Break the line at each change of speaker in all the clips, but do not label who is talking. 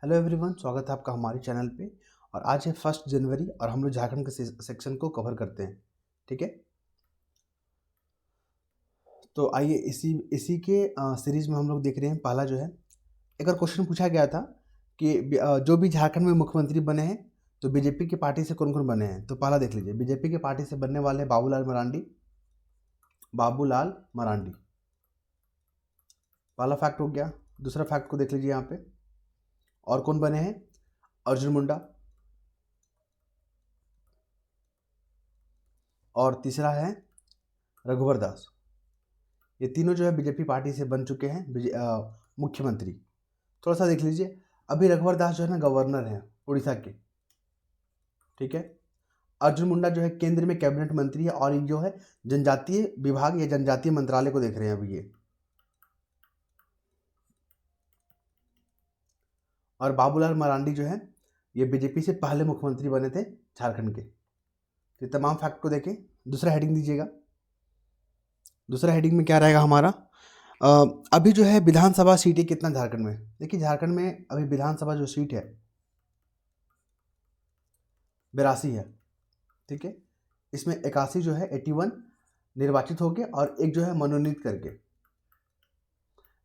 Hello everyone, स्वागत है आपका हमारे चैनल पे। और आज है 1 जनवरी और हम लोग झारखंड के सेक्शन को कवर करते हैं। ठीक है, तो आइए इसी इसी के सीरीज में हम लोग देख रहे हैं। पहला जो है, एक और क्वेश्चन पूछा गया था कि जो भी झारखंड में मुख्यमंत्री बने हैं तो बीजेपी की पार्टी से कौन कौन बने हैं। तो पहला देख लीजिए, बीजेपी की पार्टी से बनने वाले हैं बाबूलाल मरांडी। पहला फैक्ट हो गया। दूसरा फैक्ट को देख लीजिए यहाँ पे, और कौन बने हैं, अर्जुन मुंडा। और तीसरा है रघुवर दास। ये तीनों जो है बीजेपी पार्टी से बन चुके हैं मुख्यमंत्री। थोड़ा सा देख लीजिए, अभी रघुवर दास जो है ना गवर्नर हैं उड़ीसा के। ठीक है, अर्जुन मुंडा जो है केंद्र में कैबिनेट मंत्री है और ये जो है जनजातीय विभाग या जनजातीय मंत्रालय को देख रहे हैं अभी ये। और बाबूलाल मरांडी जो है ये बीजेपी से पहले मुख्यमंत्री बने थे झारखंड के। तो ये तमाम फैक्ट को देखें। दूसरा हेडिंग दीजिएगा। दूसरा हेडिंग में क्या रहेगा हमारा, अभी जो है विधानसभा सीटें कितना झारखंड में। देखिए झारखंड में अभी विधानसभा जो सीट है 82 है। ठीक है, इसमें 81 जो है 81 निर्वाचित हो गए और एक जो है मनोनीत करके।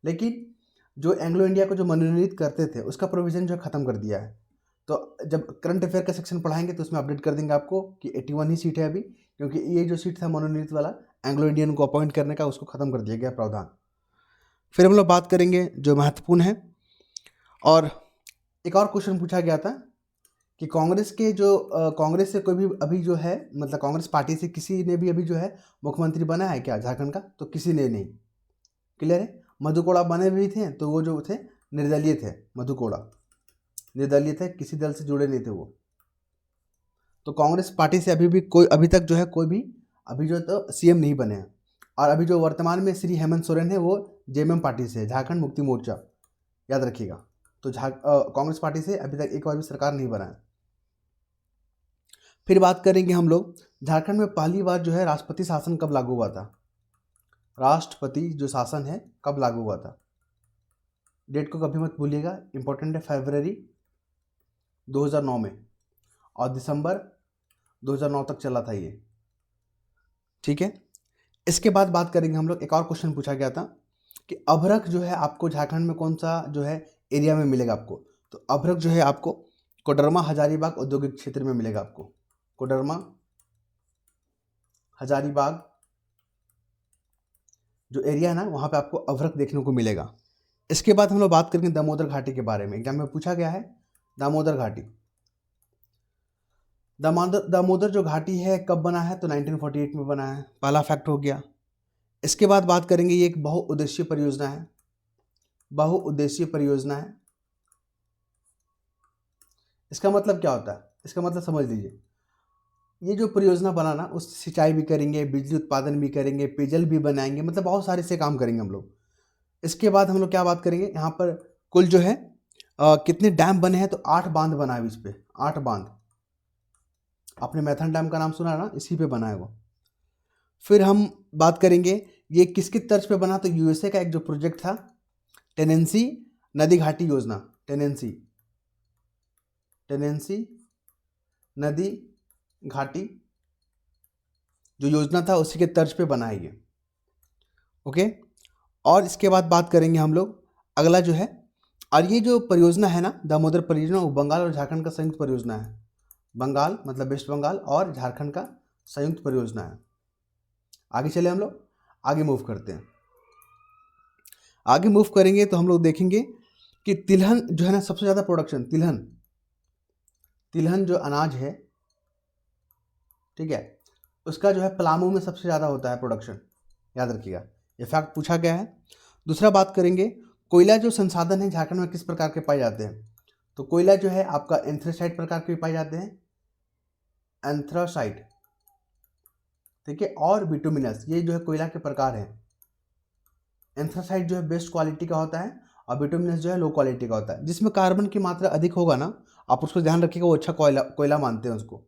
लेकिन जो एंग्लो इंडिया को जो मनोनीत करते थे उसका प्रोविज़न जो है ख़त्म कर दिया है। तो जब करंट अफेयर का सेक्शन पढ़ाएंगे तो उसमें अपडेट कर देंगे आपको कि 81 ही सीट है अभी, क्योंकि ये जो सीट था मनोनीत वाला एंग्लो इंडियन को अपॉइंट करने का, उसको ख़त्म कर दिया गया प्रावधान। फिर हम लोग बात करेंगे जो महत्वपूर्ण है, और एक और क्वेश्चन पूछा गया था कि कांग्रेस के जो कांग्रेस से कोई भी अभी जो है, मतलब कांग्रेस पार्टी से किसी ने भी अभी जो है मुख्यमंत्री बना है क्या झारखंड का। तो किसी ने नहीं। क्लियर है। मधु कोड़ा बने भी थे तो वो जो थे निर्दलीय थे। मधु कोड़ा निर्दलीय थे, किसी दल से जुड़े नहीं थे वो। तो कांग्रेस पार्टी से अभी तक जो है कोई भी अभी जो तो सीएम नहीं बने हैं। और अभी जो वर्तमान में श्री हेमंत सोरेन है वो जेएमएम पार्टी से है, झारखंड मुक्ति मोर्चा, याद रखिएगा। तो कांग्रेस पार्टी से अभी तक एक बार भी सरकार नहीं बना है। फिर बात करेंगे हम लोग, झारखंड में पहली बार जो है राष्ट्रपति शासन कब लागू हुआ था। राष्ट्रपति जो शासन है कब लागू हुआ था, डेट को कभी मत भूलिएगा, इंपॉर्टेंट है। फरवरी 2009 में, और दिसंबर 2009 तक चला था ये। ठीक है, इसके बाद बात करेंगे हम लोग, एक और क्वेश्चन पूछा गया था कि अभ्रक जो है आपको झारखंड में कौन सा जो है एरिया में मिलेगा आपको। तो अभ्रक जो है आपको कोडरमा हजारीबाग औद्योगिक क्षेत्र में मिलेगा आपको। कोडरमा हजारीबाग जो एरिया है ना वहाँ पे आपको अभ्रक देखने को मिलेगा। इसके बाद हम लोग बात करेंगे दामोदर घाटी के बारे में। एग्जाम में पूछा गया है दामोदर घाटी। दामोदर जो घाटी है कब बना है, तो 1948 में बना है। पहला फैक्ट हो गया। इसके बाद बात करेंगे, ये एक बहुउद्देशीय परियोजना है। बहुउद्देशीय परियोजना है। इसका मतलब क्या होता है, इसका मतलब समझ लीजिए, ये जो परियोजना बनाना उस सिंचाई भी करेंगे, बिजली उत्पादन भी करेंगे, पेयजल भी बनाएंगे, मतलब बहुत सारे से काम करेंगे हम लोग। इसके बाद हम लोग क्या बात करेंगे, यहाँ पर कुल जो है कितने डैम बने हैं, तो 8 बांध बना है इस पे। 8 बांध। आपने मैथन डैम का नाम सुना है ना, इसी पे बना है वो। फिर हम बात करेंगे ये किसकी तर्ज पे बना, तो यूएसए का एक जो प्रोजेक्ट था टेनेंसी नदी घाटी योजना। टेनेंसी नदी घाटी जो योजना था उसी के तर्ज पे बना है ये। ओके, और इसके बाद बात करेंगे हम लोग अगला जो है, और ये जो परियोजना है ना दामोदर परियोजना, वो बंगाल और झारखंड का संयुक्त परियोजना है। बंगाल मतलब वेस्ट बंगाल और झारखंड का संयुक्त परियोजना है। आगे चले हम लोग, आगे मूव करते हैं। आगे मूव करेंगे तो हम लोग देखेंगे कि तिलहन जो है ना सबसे ज़्यादा प्रोडक्शन, तिलहन जो अनाज है, ठीक है, उसका जो है पलामू में सबसे ज़्यादा होता है प्रोडक्शन, याद रखिएगा, ये फैक्ट पूछा गया है। दूसरा बात करेंगे, कोयला जो संसाधन है झारखंड में किस प्रकार के पाए जाते हैं। तो कोयला जो है आपका एंथ्रासाइट प्रकार के पाए जाते हैं, एंथ्रासाइट, ठीक है, और बिटुमिनस, ये जो है कोयला के प्रकार हैं। एंथ्रासाइट जो है बेस्ट क्वालिटी का होता है और बिटुमिनस जो है लो क्वालिटी का होता है। जिसमें कार्बन की मात्रा अधिक होगा ना, आप उसको ध्यान रखिएगा, वो अच्छा कोयला मानते हैं उसको।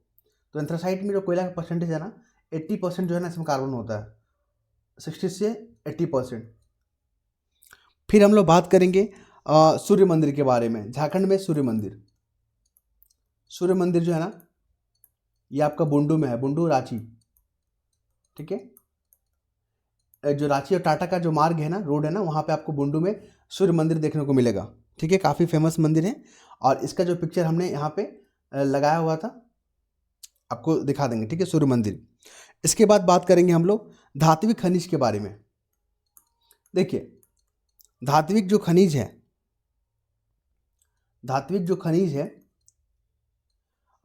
तो एंथ्रासाइट में जो कोयला का परसेंटेज है ना 80% जो है ना इसमें कार्बन होता है, 60 से 80%। फिर हम लोग बात करेंगे सूर्य मंदिर के बारे में। झारखंड में सूर्य मंदिर, सूर्य मंदिर जो है ना ये आपका बुंडू में है, बुंडू रांची, ठीक है। जो रांची और टाटा का जो मार्ग है ना, रोड है ना, वहाँ पे आपको बुंडू में सूर्य मंदिर देखने को मिलेगा, ठीक है। काफ़ी फेमस मंदिर है और इसका जो पिक्चर हमने यहाँ पे लगाया हुआ था आपको दिखा देंगे, ठीक है, सूर्य मंदिर। इसके बाद बात करेंगे हम लोग धात्विक खनिज के बारे में। देखिए धात्विक जो खनिज है, धात्विक जो खनिज है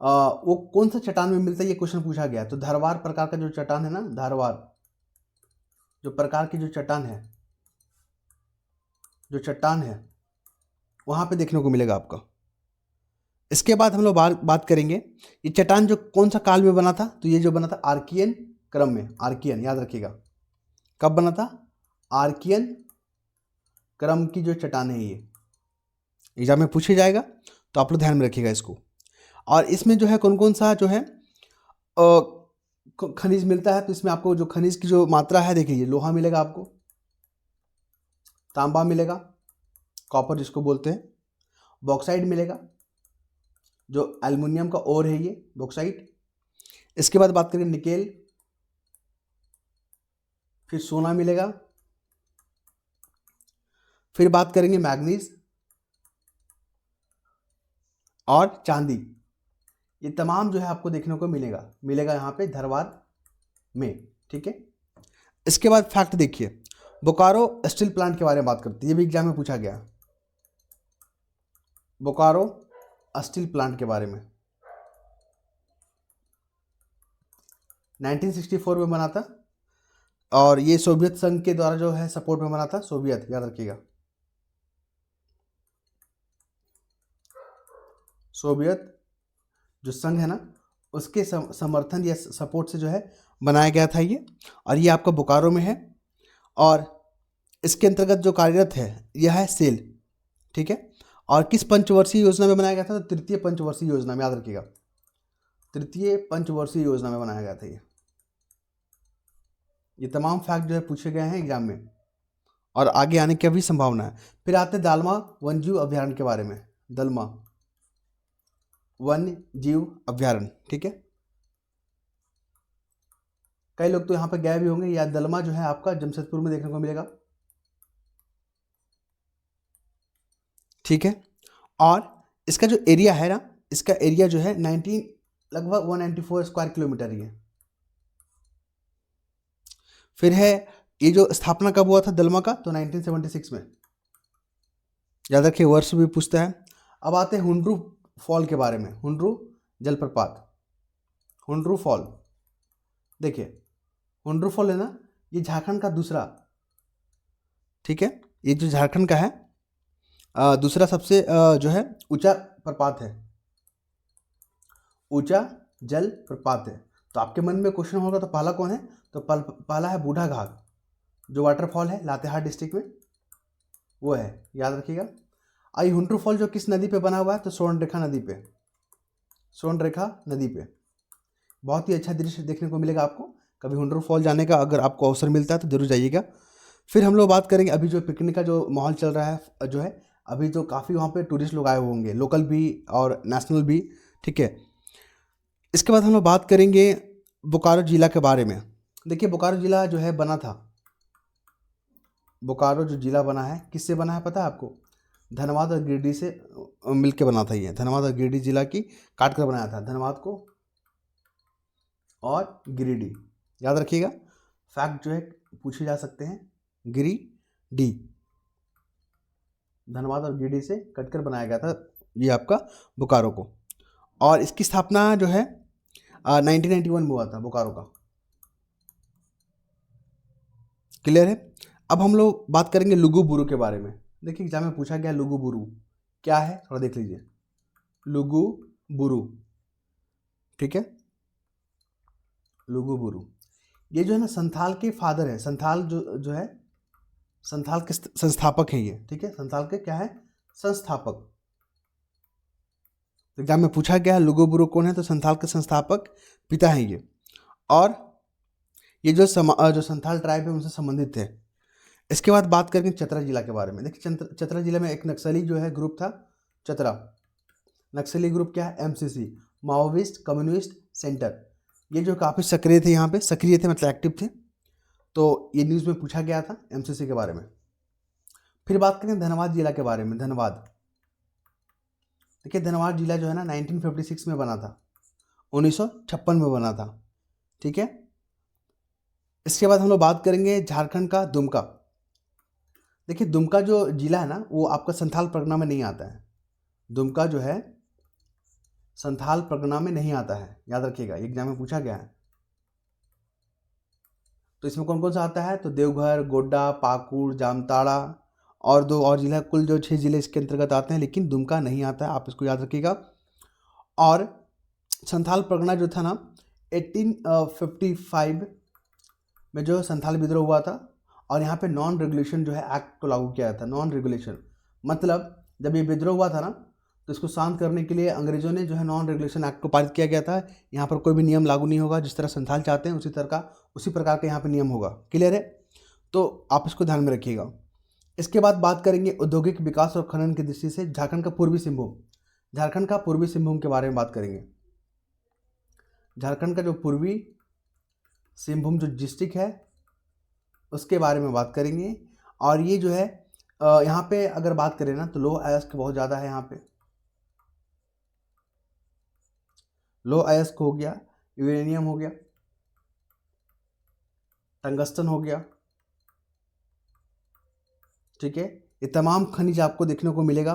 वो कौन सा चट्टान में मिलता है, ये क्वेश्चन पूछा गया। तो धारवाड़ प्रकार का जो चट्टान है ना, धारवाड़ जो प्रकार की जो चट्टान है, जो चट्टान है वहाँ पे देखने को मिलेगा आपका। इसके बाद हम लोग बात करेंगे ये चट्टान जो कौन सा काल में बना था। तो ये जो बना था आर्कियन क्रम में, आर्कियन याद रखिएगा कब बना था, आर्कियन क्रम की जो चट्टान है ये एग्जाम में पूछे जाएगा, तो आप लोग ध्यान में रखिएगा इसको। और इसमें जो है कौन कौन सा जो है खनिज मिलता है। तो इसमें आपको जो खनिज की जो मात्रा है देखिए, लोहा मिलेगा आपको, तांबा मिलेगा, कॉपर जिसको बोलते हैं, बॉक्साइट मिलेगा, जो एल्युमिनियम का ओर है ये बॉक्साइट। इसके बाद बात करें निकेल, फिर सोना मिलेगा, फिर बात करेंगे मैग्नीज और चांदी। ये तमाम जो है आपको देखने को मिलेगा यहाँ पे धारवाड़ में, ठीक है। इसके बाद फैक्ट देखिए, बोकारो स्टील प्लांट के बारे में बात करते हैं, ये भी एग्जाम में पूछा गया, बोकारो स्टील प्लांट के बारे में। 1964 में बना था और ये सोवियत संघ के द्वारा जो है सपोर्ट में बना था, सोवियत याद रखिएगा, सोवियत जो संघ है ना उसके समर्थन या सपोर्ट से जो है बनाया गया था ये। और ये आपका बोकारो में है और इसके अंतर्गत जो कार्यरत है यह है सेल, ठीक है। और किस पंचवर्षीय योजना में बनाया गया था, तो तृतीय पंचवर्षीय योजना में, याद रखिएगा तृतीय पंचवर्षीय योजना में बनाया गया था ये तमाम फैक्ट जो है पूछे गए हैं एग्जाम में और आगे आने की भी संभावना है। फिर आते हैं दालमा वन्यजीव अभ्यारण्य के बारे में, दलमा वन्य जीव अभ्यारण्य, ठीक है। कई लोग तो यहाँ पे गए भी होंगे। या दलमा जो है आपका जमशेदपुर में देखने को मिलेगा, ठीक है। और इसका जो एरिया है ना, इसका एरिया जो है लगभग 194 स्क्वायर किलोमीटर ही है। फिर है ये जो स्थापना कब हुआ था दलमा का, तो 1976 में, याद रखिए वर्ष भी पूछता है। अब आते हैं हुंड्रू फॉल के बारे में, हुंड्रू जलप्रपात, हुंड्रू फॉल। देखिए हुंड्रू फॉल है ना, ये झारखंड का दूसरा, ठीक है, ये जो झारखंड का है दूसरा सबसे जो है ऊंचा प्रपात है, ऊंचा जल प्रपात है। तो आपके मन में क्वेश्चन होगा तो पहला कौन है, तो पहला है बूढ़ा घाट, जो वाटरफॉल है लातेहार डिस्ट्रिक्ट में, वो है, याद रखिएगा। आई हुंड्रू फॉल जो किस नदी पे बना हुआ है, तो स्वर्णरेखा नदी पे, स्वर्णरेखा नदी पे। बहुत ही अच्छा दृश्य देखने को मिलेगा आपको। कभी हुंड्रू फॉल जाने का अगर आपको अवसर मिलता है तो जरूर जाइएगा। फिर हम लोग बात करेंगे अभी जो पिकनिक का जो माहौल चल रहा है जो है, अभी तो काफ़ी वहाँ पे टूरिस्ट लोग आए होंगे, लोकल भी और नेशनल भी, ठीक है। इसके बाद हम लोग बात करेंगे बोकारो जिला के बारे में। देखिए बोकारो जिला जो है बना था, बोकारो जो जिला बना है किससे बना है पता है आपको, धनबाद और गिरिडीह से मिलके बना था ये। धनबाद और गिरिडीह जिला की काट कर बनाया था, धनबाद को और गिरिडीह, याद रखिएगा। फैक्ट जो है पूछे जा सकते हैं, गिरिडीह, धनबाद और गिरिडीह से कटकर बनाया गया था ये आपका बोकारो को। और इसकी स्थापना जो है 1991 में हुआ था बोकारो का, क्लियर है। अब हम लोग बात करेंगे लुगु बुरु के बारे में। देखिए एग्जाम में पूछा गया लुगु बुरु क्या है, थोड़ा देख लीजिए, लुगु बुरु, ठीक है। लुगु बुरु ये जो है ना संथाल के फादर है, संथाल जो है संथाल के संस्थापक हैं ये, ठीक है। संथाल के क्या है, संस्थापक। एग्जाम में पूछा गया है लुगु बुरु कौन है, तो संथाल के संस्थापक पिता हैं ये। और ये जो संथाल ट्राइब है उनसे संबंधित है। इसके बाद बात करेंगे चतरा जिला के बारे में। देखिए चतरा जिला में एक नक्सली जो है ग्रुप था चतरा। नक्सली ग्रुप क्या है? MCC, Maoist communist centre. ये जो काफ़ी सक्रिय थे, यहाँ पे सक्रिय थे मतलब एक्टिव थे। तो ये न्यूज़ में पूछा गया था एमसीसी के बारे में। फिर बात करें धनबाद जिला के बारे में। धनबाद, देखिए धनबाद जिला जो है ना 1956 में बना था, 1956 में बना था, ठीक है। इसके बाद हम लोग बात करेंगे झारखंड का दुमका। देखिए दुमका जो जिला है ना वो आपका संथाल परगना में नहीं आता है। दुमका जो है संथाल परगना में नहीं आता है, याद रखिएगा, एग्जाम में पूछा गया है। तो इसमें कौन कौन सा आता है? तो देवघर, गोड्डा, पाकुड़, जामताड़ा और 2 और जिला, कुल जो 6 जिले इसके अंतर्गत आते हैं, लेकिन दुमका नहीं आता है, आप इसको याद रखिएगा। और संथाल परगना जो था ना 1855 में जो संथाल विद्रोह हुआ था और यहाँ पे नॉन रेगुलेशन जो है एक्ट को लागू किया था। नॉन रेगुलेशन मतलब जब ये विद्रोह हुआ था ना तो इसको शांत करने के लिए अंग्रेजों ने जो है नॉन रेगुलेशन एक्ट को पारित किया गया था। यहाँ पर कोई भी नियम लागू नहीं होगा, जिस तरह संथाल चाहते हैं उसी प्रकार का यहाँ पे नियम होगा। क्लियर है? तो आप इसको ध्यान में रखिएगा। इसके बाद बात करेंगे औद्योगिक विकास और खनन की दृष्टि से झारखंड का पूर्वी सिंहभूम। झारखंड का पूर्वी सिंहभूम के बारे में बात करेंगे। झारखंड का जो पूर्वी सिंहभूम जो डिस्ट्रिक्ट है उसके बारे में बात करेंगे। और ये जो है यहाँ पे अगर बात करें ना तो लो अयस्क बहुत ज़्यादा है। यहाँ पे लो अयस्क हो गया, यूरेनियम हो गया, टंगस्टन हो गया, ठीक है। ये तमाम खनिज आपको देखने को मिलेगा।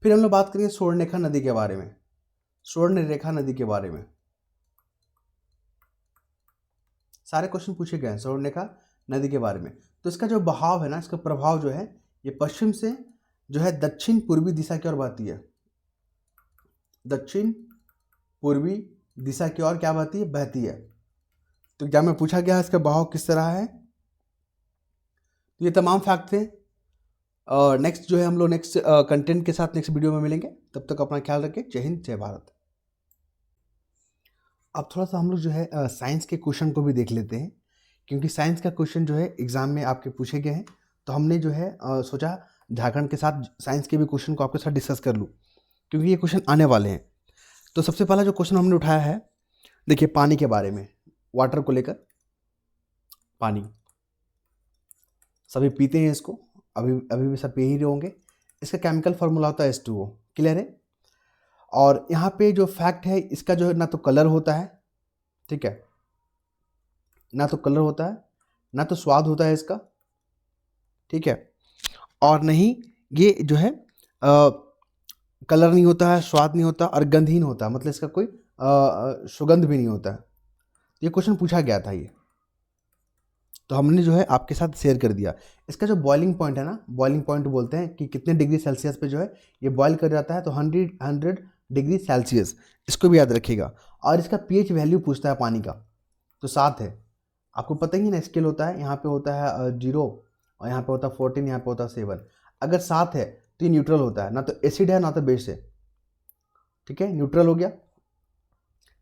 फिर हम लोग बात करेंगे स्वर्णरेखा नदी के बारे में। स्वर्णरेखा नदी के बारे में सारे क्वेश्चन पूछे गए हैं स्वर्णरेखा नदी के बारे में। तो इसका जो बहाव है ना, इसका प्रभाव जो है ये पश्चिम से जो है दक्षिण पूर्वी दिशा की ओर बहती है। दक्षिण पूर्वी दिशा की ओर क्या बहती है? बहती है। तो एग्जाम में पूछा गया है इसका बहाव किस तरह है। तो ये तमाम फैक्ट थे। नेक्स्ट जो है हम लोग नेक्स्ट कंटेंट के साथ नेक्स्ट वीडियो में मिलेंगे। तब तक अपना ख्याल रखें। जय हिंद, जय भारत। अब थोड़ा सा हम लोग जो है साइंस के क्वेश्चन को भी देख लेते हैं, क्योंकि साइंस का क्वेश्चन जो है एग्ज़ाम में आपके पूछे गए हैं। तो हमने जो है सोचा झारखंड के साथ साइंस के भी क्वेश्चन को आपके साथ डिस्कस कर लूँ, क्योंकि ये क्वेश्चन आने वाले हैं। तो सबसे पहला जो क्वेश्चन हमने उठाया है, देखिए पानी के बारे में, वाटर को लेकर। पानी सभी पीते हैं इसको, अभी भी सब पी ही रहे होंगे। इसका केमिकल फार्मूला होता है H2O। क्लियर है? और यहाँ पे जो फैक्ट है इसका जो है ना तो कलर होता है, ठीक है, ना तो कलर होता है, ना तो स्वाद होता है इसका, ठीक है, और नहीं ये जो है कलर नहीं होता है, स्वाद नहीं होता और गंधहीन होता है, मतलब इसका कोई सुगंध भी नहीं होता है। ये क्वेश्चन पूछा गया था ये, तो हमने जो है आपके साथ शेयर कर दिया। इसका जो बॉइलिंग पॉइंट है ना, बॉइलिंग पॉइंट बोलते हैं कि कितने डिग्री सेल्सियस पे जो है ये बॉयल कर जाता है, तो 100 डिग्री सेल्सियस, इसको भी याद रखिएगा। और इसका pH वैल्यू पूछता है पानी का, तो 7 है। आपको पता ही ना स्केल होता है, यहाँ पे होता है 0 और यहाँ पे होता है 14, यहाँ पे होता है 7। अगर 7 है तो ये न्यूट्रल होता है, ना तो एसिड है ना तो बेस है, ठीक है, न्यूट्रल हो गया।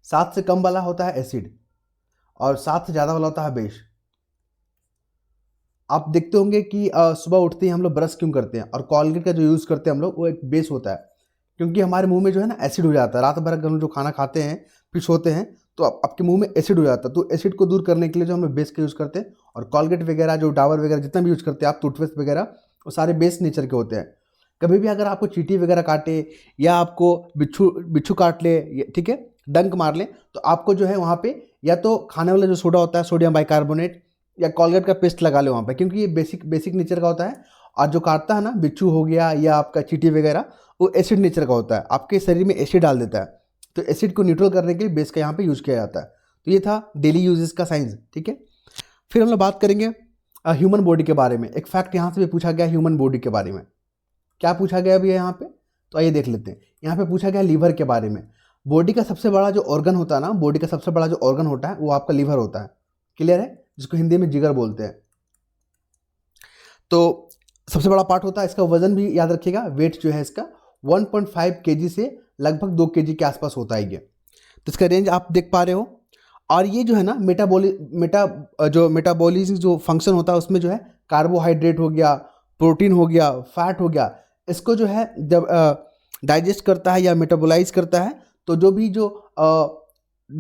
7 से कम वाला होता है एसिड और 7 से ज़्यादा वाला होता है बेस। आप देखते होंगे कि सुबह उठते ही हम लोग ब्रश क्यों करते हैं और कॉलगेट का जो यूज़ करते हैं हम लोग, वो एक बेस होता है, क्योंकि हमारे मुंह में जो है ना एसिड हो जाता है। रात भर अगर हम जो खाना खाते हैं फिर सोते हैं तो आपके मुंह में एसिड हो जाता है। तो एसिड को दूर करने के लिए जो हम लोग बेस का यूज़ करते हैं, और कॉलगेट वगैरह जो डाबर वगैरह जितना भी यूज़ करते हैं आप, टूथपेस्ट वगैरह, वो सारे बेस नेचर के होते हैं। कभी भी अगर आपको चींटी वगैरह काटे या आपको बिच्छू काट ले, ठीक है, डंक मार ले, तो आपको जो है वहाँ पे या तो खाने वाला जो सोडा होता है, सोडियम बाइकार्बोनेट, या कॉलगेट का पेस्ट लगा ले वहाँ पे, क्योंकि ये बेसिक नेचर का होता है। और जो काटता है ना, बिच्छू हो गया या आपका चींटी वगैरह, वो एसिड नेचर का होता है, आपके शरीर में एसिड डाल देता है। तो एसिड को न्यूट्रल करने के लिए बेस का यहाँ पे यूज़ किया जाता है। तो ये था डेली यूजेस का साइंस, ठीक है। फिर हम लोग बात करेंगे ह्यूमन बॉडी के बारे में। एक फैक्ट यहाँ से भी पूछा गया ह्यूमन बॉडी के बारे में। क्या पूछा गया अभी यहाँ पे, तो आइए देख लेते हैं। यहाँ पे पूछा गया लीवर के बारे में। बॉडी का सबसे बड़ा जो ऑर्गन होता है ना, बॉडी का सबसे बड़ा जो ऑर्गन होता है वो आपका लीवर होता है। क्लियर है? जिसको हिंदी में जिगर बोलते हैं। तो सबसे बड़ा पार्ट होता है। इसका वजन भी याद रखिएगा, वेट जो है इसका 1.5 kg से लगभग 2 kg के आसपास होता है ये। तो इसका रेंज आप देख पा रहे हो। और ये जो है ना मेटाबॉलिज्म जो फंक्शन होता है उसमें जो है कार्बोहाइड्रेट हो गया, प्रोटीन हो गया, फैट हो गया, इसको जो है जब डाइजेस्ट करता है या मेटाबोलाइज करता है तो जो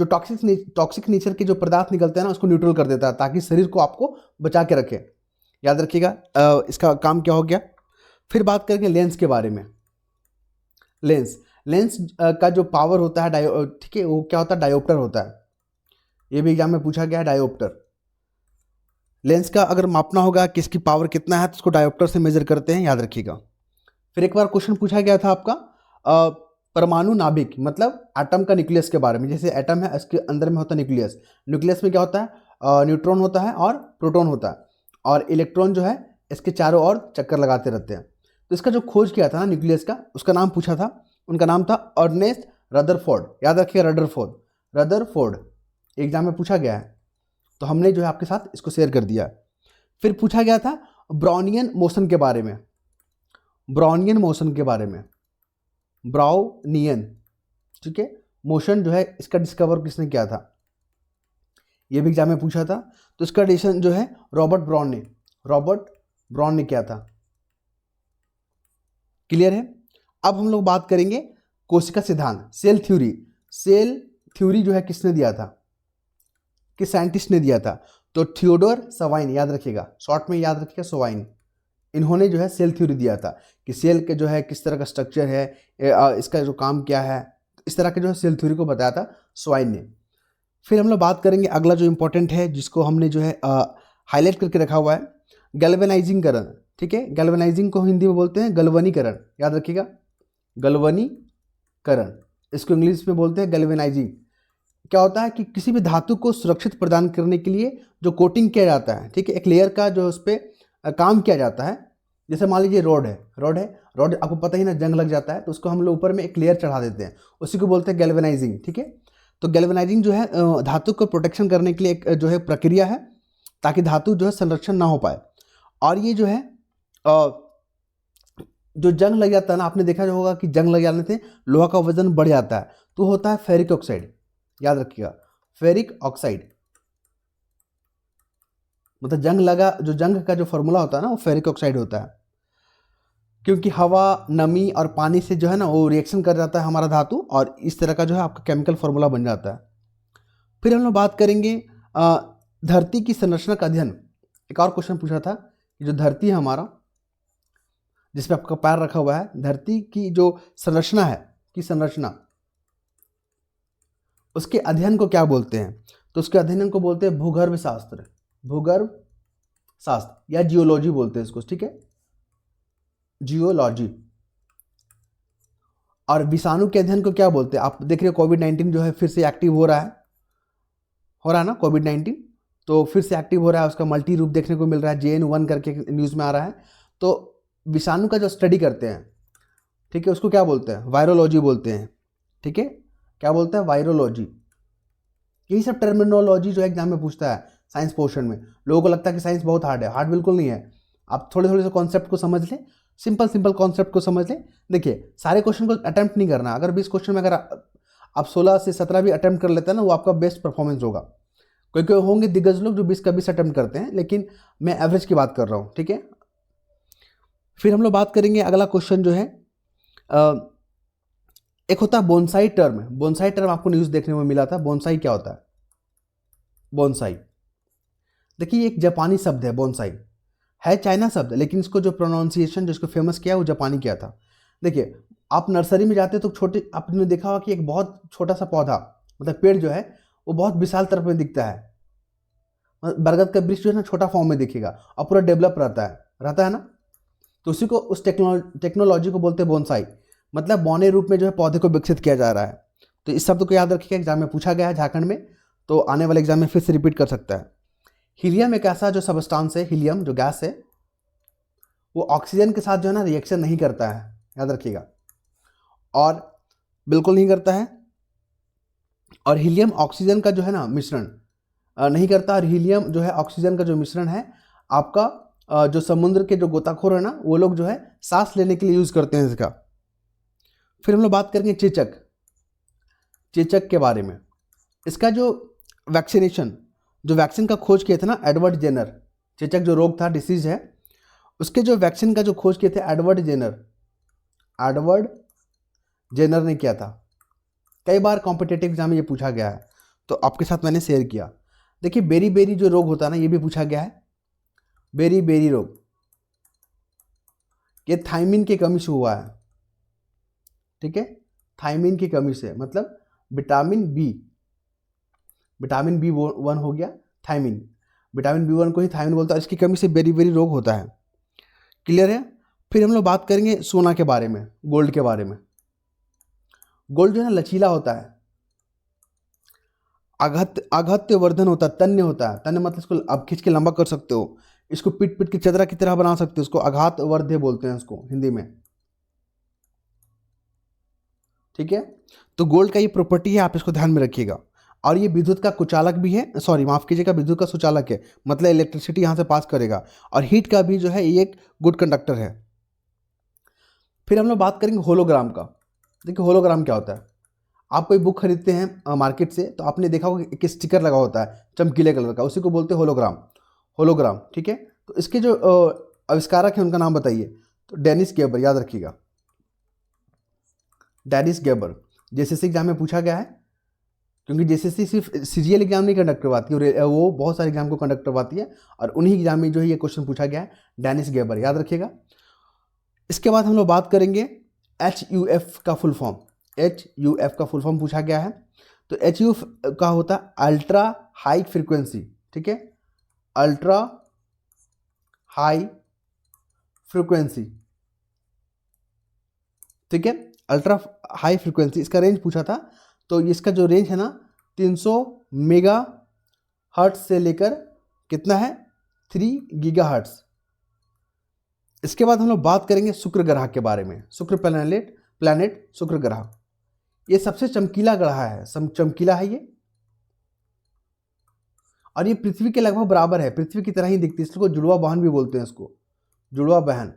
टॉक्सिक नेचर के जो पदार्थ निकलते हैं ना उसको न्यूट्रल कर देता है ताकि शरीर को आपको बचा के रखे। याद रखिएगा इसका काम क्या हो गया। फिर बात करेंगे लेंस के बारे में। लेंस का जो पावर होता है ठीक है, वो क्या होता है, डायोप्टर होता है। ये भी एग्जाम में पूछा गया है, डायोप्टर। लेंस का अगर मापना होगा कि इसकी पावर कितना है तो उसको डायोप्टर से मेजर करते हैं, याद रखिएगा। फिर एक बार क्वेश्चन पूछा गया था आपका परमाणु नाभिक मतलब एटम का न्यूक्लियस के बारे में। जैसे एटम है, इसके अंदर में होता है न्यूक्लियस। न्यूक्लियस में क्या होता है, न्यूट्रॉन होता है और प्रोटॉन होता है, और इलेक्ट्रॉन जो है इसके चारों ओर चक्कर लगाते रहते हैं। तो इसका जो खोज किया था ना न्यूक्लियस का, उसका नाम पूछा था, उनका नाम था अर्नेस्ट रदरफोर्ड। याद रखिएगा, रदरफोर्ड एग्जाम में पूछा गया है, तो हमने जो है आपके साथ इसको शेयर कर दिया। फिर पूछा गया था ब्राउनियन मोशन के बारे में। ब्राउनियन, ठीक है, मोशन जो है इसका डिस्कवर किसने किया था, ये भी एग्जाम में पूछा था। तो इसका डिसीजन जो है रॉबर्ट ब्राउन ने किया था। क्लियर है। अब हम लोग बात करेंगे कोशिका सिद्धांत, सेल थ्योरी जो है किसने दिया था, किस साइंटिस्ट ने दिया था, तो थियोडोर सवाइन। याद रखिएगा, शॉर्ट में याद रखिएगा, सवाइन। इन्होंने जो है सेल थ्योरी दिया था कि सेल के जो है किस तरह का स्ट्रक्चर है, इसका जो काम क्या है, इस तरह के जो है सेल थ्योरी को बताया था स्वाइन ने। फिर हम लोग बात करेंगे अगला जो इंपॉर्टेंट है, जिसको हमने जो है हाईलाइट करके रखा हुआ है, गैल्वेनाइजिंग करण। ठीक है, गैल्वेनाइजिंग को हिंदी में बोलते हैं गलवनीकरण। याद रखिएगा, गलवनीकरण, इसको इंग्लिश में बोलते हैं गैल्वेनाइजिंग। क्या होता है कि किसी भी धातु को सुरक्षित प्रदान करने के लिए जो कोटिंग किया जाता है, ठीक है, एक लेयर का जो उस पर काम किया जाता है। जैसे मान लीजिए रोड आपको पता ही ना, जंग लग जाता है तो उसको हम लोग ऊपर में एक लेयर चढ़ा देते हैं, उसी को बोलते हैं गैल्वेनाइजिंग। ठीक है, तो गैल्वेनाइजिंग जो है धातु को प्रोटेक्शन करने के लिए एक जो है प्रक्रिया है, ताकि धातु जो है संरक्षण ना हो पाए। और ये जो है जो जंग लग जाता है ना, आपने देखा होगा कि जंग लग जाने से लोहा का वजन बढ़ जाता है, तो होता है फेरिक ऑक्साइड। याद रखिएगा, फेरिक ऑक्साइड मतलब जंग का जो फॉर्मूला होता है ना, वो फेरिक ऑक्साइड होता है, क्योंकि हवा, नमी और पानी से जो है ना वो रिएक्शन कर जाता है हमारा धातु, और इस तरह का जो है आपका केमिकल फॉर्मूला बन जाता है। फिर हम लोग बात करेंगे धरती की संरचना का अध्ययन। एक और क्वेश्चन पूछा था कि जो धरती है हमारा, जिसपे आपका पैर रखा हुआ है, धरती की जो संरचना है, उसके अध्ययन को क्या बोलते हैं, तो उसके अध्ययन को बोलते हैं भूगर्भ शास्त्र या जियोलॉजी बोलते हैं इसको। ठीक है, जियोलॉजी। और विषाणु के अध्ययन को क्या बोलते हैं, आप देख रहे हो कोविड-19 जो है फिर से एक्टिव हो रहा है ना, कोविड-19 तो फिर से एक्टिव हो रहा है, उसका मल्टी रूप देखने को मिल रहा है, JN1 करके न्यूज़ में आ रहा है। तो विषाणु का जो स्टडी करते हैं, ठीक है, उसको क्या बोलते हैं, वायरोलॉजी बोलते हैं। ठीक है, क्या बोलते हैं, वायरोलॉजी। यही सब टर्मिनोलॉजी जो एग्जाम में पूछता है साइंस पोर्शन में। लोगों को लगता है कि साइंस बहुत हार्ड है, हार्ड बिल्कुल नहीं है। आप थोड़े थोड़े से कॉन्सेप्ट को समझ लें, सिंपल कॉन्सेप्ट को समझ लें। देखिए, सारे क्वेश्चन को अटेम्प्ट नहीं करना। अगर 20 क्वेश्चन में अगर आप 16 से 17 भी अटेम्प्ट कर लेते हैं ना, वो आपका बेस्ट परफॉर्मेंस होगा। कोई होंगे दिग्गज लोग जो 20 का 20 अटेम्प्ट करते हैं, लेकिन मैं एवरेज की बात कर रहा हूँ। ठीक है, फिर हम लोग बात करेंगे अगला क्वेश्चन जो है, एक होता है बोनसाई टर्म। आपको न्यूज़ देखने में मिला था। बोनसाई क्या होता है, बोनसाई देखिए, एक जापानी शब्द है। बोनसाई है चाइना शब्द, लेकिन इसको जो प्रोनाउंसिएशन जिसको फेमस किया वो जापानी किया था। देखिए, आप नर्सरी में जाते तो छोटे, आपने देखा होगा कि एक बहुत छोटा सा पौधा मतलब पेड़ जो है वो बहुत विशाल तरफ में दिखता है। बरगद का वृक्ष जो है ना छोटा फॉर्म में दिखेगा और पूरा डेवलप रहता है ना। तो उसी को, उस टेक्नोलॉजी को बोलते हैं बोनसाई। मतलब बौने रूप में जो है पौधे को विकसित किया जा रहा है। तो इस शब्द को याद रखिएगा, एग्जाम में पूछा गया है झारखंड में, तो आने वाले एग्जाम में फिर से रिपीट कर सकता है। हीलियम एक ऐसा जो सबस्टांस है, हीलियम जो गैस है, वो ऑक्सीजन के साथ जो है ना रिएक्शन नहीं करता है, याद रखिएगा, और बिल्कुल नहीं करता है। और हीलियम ऑक्सीजन का जो है ना मिश्रण नहीं करता। और हीलियम जो है ऑक्सीजन का जो मिश्रण है, आपका जो समुद्र के जो गोताखोर है ना, वो लोग जो है सांस लेने के लिए यूज़ करते हैं इसका। फिर हम लोग बात करेंगे चेचक के बारे में। इसका जो वैक्सीन का खोज किया था ना एडवर्ड जेनर, चेचक जो रोग था, डिसीज है, उसके जो वैक्सीन का जो खोज किए थे एडवर्ड जेनर ने किया था। कई बार कॉम्पिटेटिव एग्जाम में ये पूछा गया है, तो आपके साथ मैंने शेयर किया। देखिए बेरी जो रोग होता है ना, ये भी पूछा गया है। बेरी रोग ये थायमिन की कमी से हुआ है, ठीक है, थायमिन की कमी से, मतलब विटामिन B1 हो गया थायमिन, विटामिन B1 को ही थायमिन बोलता है, इसकी कमी से बेरी रोग होता है। क्लियर है। फिर हम लोग बात करेंगे सोना के बारे में, गोल्ड के बारे में। गोल्ड जो है ना लचीला होता है, आघात्य वर्धन होता है, तन्य होता है। तन्य मतलब इसको आप खींच के लंबा कर सकते हो, इसको पीट के चदरा की तरह बना सकते हो, इसको आघात वर्ध्य बोलते हैं इसको हिंदी में, ठीक है। तो गोल्ड का ये प्रॉपर्टी है, आप इसको ध्यान में रखिएगा। और ये विद्युत का कुचालक भी है, सॉरी माफ कीजिएगा, विद्युत का सुचालक है, मतलब इलेक्ट्रिसिटी यहाँ से पास करेगा। और हीट का भी जो है ये एक गुड कंडक्टर है। फिर हम लोग बात करेंगे होलोग्राम का। देखिए होलोग्राम क्या होता है, आप कोई बुक खरीदते हैं मार्केट से, तो आपने देखा होगा एक स्टिकर लगा होता है चमकीले कलर का, उसी को बोलते हैं होलोग्राम, ठीक है। तो इसके जो आविष्कारक हैं उनका नाम बताइए। तो डेनिस गेबर, याद रखिएगा, डेनिस गेबर। जेसीसी एग्जाम में पूछा गया है, क्योंकि जेसीसी सिर्फ सीजीएल एग्जाम नहीं कंडक्ट करवाती है, वो बहुत सारे एग्जाम को कंडक्ट करवाती है, और उन्हीं एग्जाम में जो है ये क्वेश्चन पूछा गया है, डेनिस गेबर, याद रखिएगा। इसके बाद हम लोग बात करेंगे HUF का फुल फॉर्म। HUF का फुल फॉर्म पूछा गया है। तो HUF का होता है अल्ट्रा हाई फ्रीक्वेंसी, ठीक है, अल्ट्रा हाई फ्रीक्वेंसी, ठीक है, अल्ट्रा हाई फ्रीक्वेंसी। इसका रेंज पूछा था, तो इसका जो रेंज है ना 300 मेगा हर्ट्ज से लेकर कितना है 3 गीगा हर्ट्ज। इसके बाद हम लोग बात करेंगे शुक्र ग्रह के बारे में। शुक्र प्लैनेट शुक्र ग्रह, ये सबसे चमकीला ग्रह है, चमकीला है ये, और ये पृथ्वी के लगभग बराबर है, पृथ्वी की तरह ही दिखती है, इसको जुड़वा बहन भी बोलते हैं, इसको जुड़वा बहन।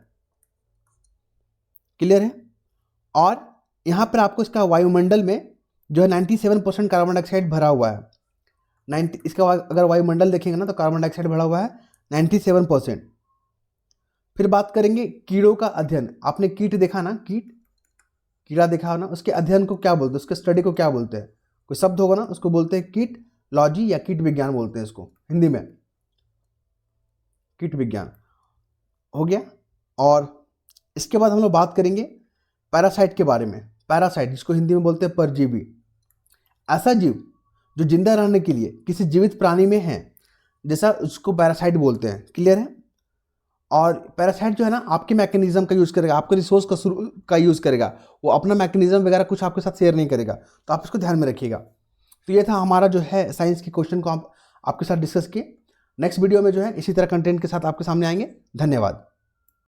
क्लियर है। और यहाँ पर आपको इसका वायुमंडल में जो है 97% कार्बन डाइऑक्साइड भरा हुआ है। इसका अगर वायुमंडल देखेंगे ना तो कार्बन डाइऑक्साइड भरा हुआ है 97%। फिर बात करेंगे कीड़ों का अध्ययन। आपने कीट देखा ना, कीड़ा देखा हो ना, उसके अध्ययन को क्या बोलते हैं, उसके स्टडी को क्या बोलते हैं, कोई शब्द होगा ना उसको बोलते हैं कीटलॉजी या कीट विज्ञान बोलते हैं इसको हिंदी में, कीट विज्ञान हो गया। और इसके बाद हम लोग बात करेंगे पैरासाइट के बारे में। पैरासाइट जिसको हिंदी में बोलते हैं परजीवी, ऐसा जीव जो जिंदा रहने के लिए किसी जीवित प्राणी में है, जैसा उसको पैरासाइट बोलते हैं। क्लियर है। और पैरासाइट जो है ना आपके मैकेनिज्म का यूज़ करेगा, आपके रिसोर्स का यूज़ करेगा, वो अपना मैकेनिज्म वगैरह कुछ आपके साथ शेयर नहीं करेगा, तो आप इसको ध्यान में रखिएगा। तो ये था हमारा जो है साइंस के क्वेश्चन को आपके साथ डिस्कस किए। नेक्स्ट वीडियो में जो है इसी तरह कंटेंट के साथ आपके सामने आएंगे। धन्यवाद।